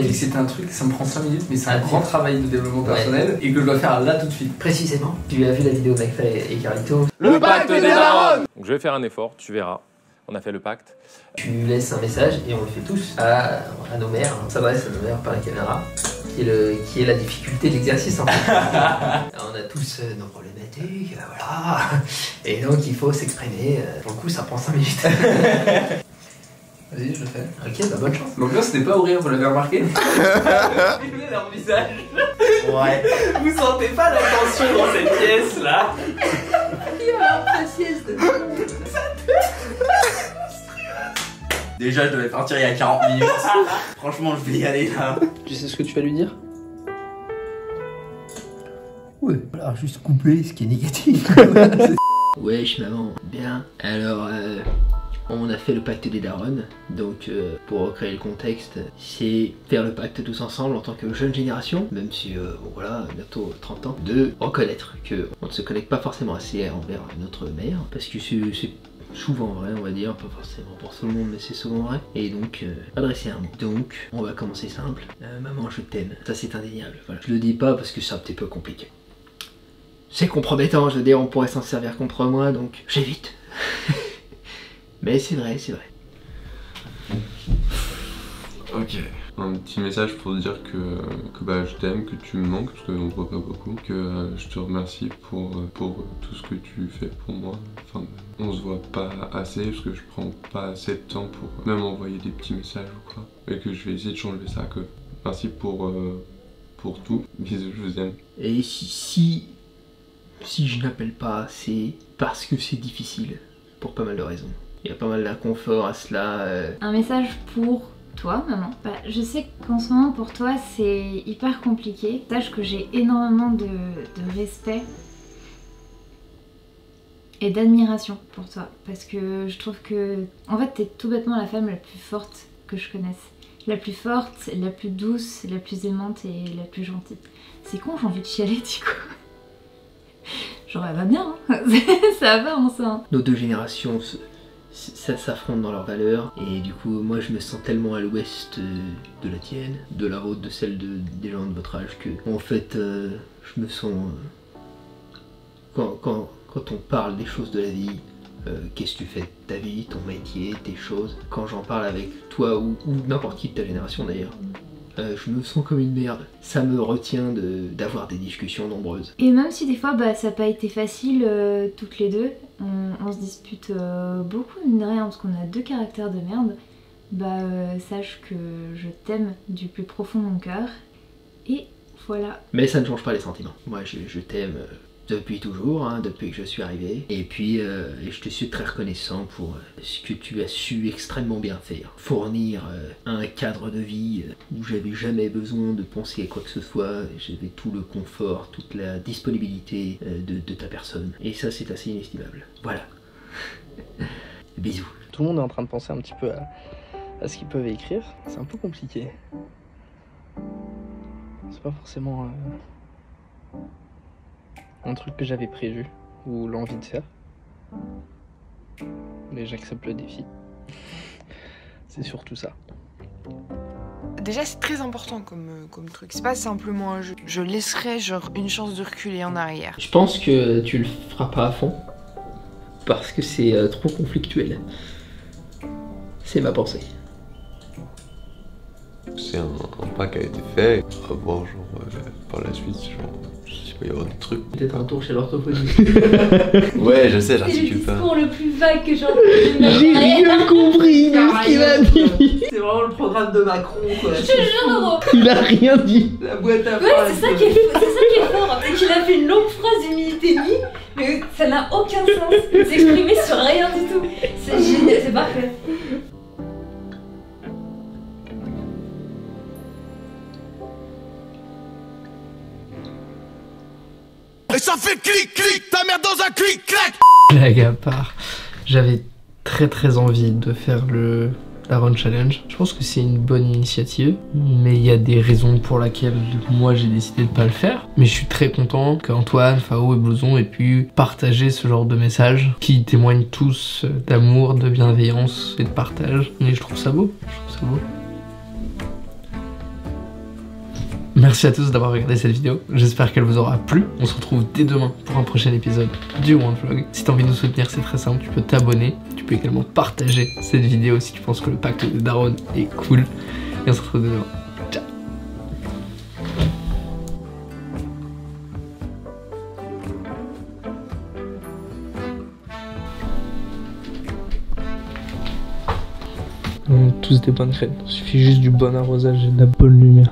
Il dit que c'était un truc, ça me prend 5 minutes, mais c'est un grand travail de développement personnel et que je dois faire là tout de suite. Précisément. Tu as vu la vidéo McFly et Carlito. Le pacte des darons. Donc je vais faire un effort, tu verras. On a fait le pacte. Tu laisses un message et on le fait tous à nos mères. On s'adresse à nos mères par la caméra, qui est la difficulté de l'exercice en fait. On a tous nos problématiques, voilà. Et donc il faut s'exprimer. Pour le coup, ça prend 5 minutes. Vas-y, je le fais. Ok, bah bonne chance. L'ambiance c'était pas au rire, vous l'avez remarqué? Filmez leur visage. Ouais. Vous sentez pas la tension dans cette pièce là? Il va avoir la sieste. Déjà, je devais partir il y a 40 minutes. Franchement, je vais y aller là. Tu sais ce que tu vas lui dire? Ouais, voilà, juste couper ce qui est négatif. Wesh maman, bien. Alors, on a fait le pacte des darons, donc pour recréer le contexte, c'est faire le pacte tous ensemble en tant que jeune génération, même si, bon, voilà, bientôt 30 ans, de reconnaître qu'on ne se connecte pas forcément assez envers notre mère, parce que c'est souvent vrai, on va dire, pas forcément pour tout le monde, mais c'est souvent vrai, et donc adresser un mot. Donc, on va commencer simple. Maman, je t'aime. Ça, c'est indéniable. Voilà. Je le dis pas parce que c'est un petit peu compliqué. C'est compromettant, je veux dire, on pourrait s'en servir contre moi, donc j'évite. Mais c'est vrai, c'est vrai. Ok. Un petit message pour dire que bah, je t'aime, que tu me manques, parce qu'on ne voit pas beaucoup, que je te remercie pour tout ce que tu fais pour moi. Enfin, on se voit pas assez, parce que je prends pas assez de temps pour même envoyer des petits messages ou quoi. Et que je vais essayer de changer ça, que merci pour tout. Bisous, je vous aime. Et si je n'appelle pas, c'est parce que c'est difficile, pour pas mal de raisons. Il y a pas mal d'inconfort à cela. Un message pour toi, maman. Bah, je sais qu'en ce moment, pour toi, c'est hyper compliqué. Sache que j'ai énormément de respect et d'admiration pour toi. Parce que je trouve que, en fait, t'es tout bêtement la femme la plus forte que je connaisse. La plus forte, la plus douce, la plus aimante et la plus gentille. C'est con, j'ai envie de chialer, du coup. Genre, elle va bien, hein. Ça va en ça. Hein. Nos deux générations s'affrontent dans leurs valeurs, et du coup, moi je me sens tellement à l'ouest de la tienne, de la vôtre, de celle des gens de votre âge, que en fait, je me sens. Quand on parle des choses de la vie, qu'est-ce que tu fais de ta vie, ton métier, tes choses, quand j'en parle avec toi ou n'importe qui de ta génération d'ailleurs, je me sens comme une merde. Ça me retient d'avoir des discussions nombreuses. Et même si des fois ça n'a pas été facile toutes les deux, on se dispute beaucoup, mine de rien, parce qu'on a deux caractères de merde, sache que je t'aime du plus profond de mon cœur. Et voilà. Mais ça ne change pas les sentiments. Moi je t'aime depuis toujours, hein, depuis que je suis arrivé. Et puis je te suis très reconnaissant pour ce que tu as su extrêmement bien faire. Fournir un cadre de vie où j'avais jamais besoin de penser à quoi que ce soit. J'avais tout le confort, toute la disponibilité de ta personne. Et ça, c'est assez inestimable. Voilà. Bisous. Tout le monde est en train de penser un petit peu à ce qu'ils peuvent écrire. C'est un peu compliqué. C'est pas forcément un truc que j'avais prévu ou l'envie de faire. Mais j'accepte le défi. C'est surtout ça. Déjà, c'est très important comme truc. C'est pas simplement un jeu. Je laisserai genre une chance de reculer en arrière. Je pense que tu le feras pas à fond parce que c'est trop conflictuel. C'est ma pensée. C'est un pas qui a été fait. À voir genre par la suite, genre s'il peut y avoir des trucs. Peut-être un tour chez l'orthophoniste. Ouais, je sais, C'est j'articule le pas. discours le plus vague que j'ai entendu de ma J'ai vie. rien compris de ce qu'il a dit. C'est vraiment le programme de Macron quoi. Je te jure. Il a rien dit. La boîte à Ouais, phrases. c'est ça qui est fort. C'est qu'il a fait une longue phrase du Militelli, mais ça n'a aucun sens. Il s'exprimait sur rien du tout. C'est génial, c'est parfait. Et ça fait clic clic, ta mère dans un clic clac. Blague à part, j'avais très envie de faire le Daron Challenge. Je pense que c'est une bonne initiative, mais il y a des raisons pour lesquelles moi j'ai décidé de pas le faire. Mais je suis très content qu'Antoine, Fao et Blouson aient pu partager ce genre de messages qui témoignent tous d'amour, de bienveillance et de partage. Et je trouve ça beau, je trouve ça beau. Merci à tous d'avoir regardé cette vidéo, j'espère qu'elle vous aura plu. On se retrouve dès demain pour un prochain épisode du One Vlog. Si t'as envie de nous soutenir, c'est très simple, tu peux t'abonner, tu peux également partager cette vidéo si tu penses que le pacte des darons est cool. Et on se retrouve dès demain. Ciao. On a tous des bonnes graines, il suffit juste du bon arrosage et de la bonne lumière.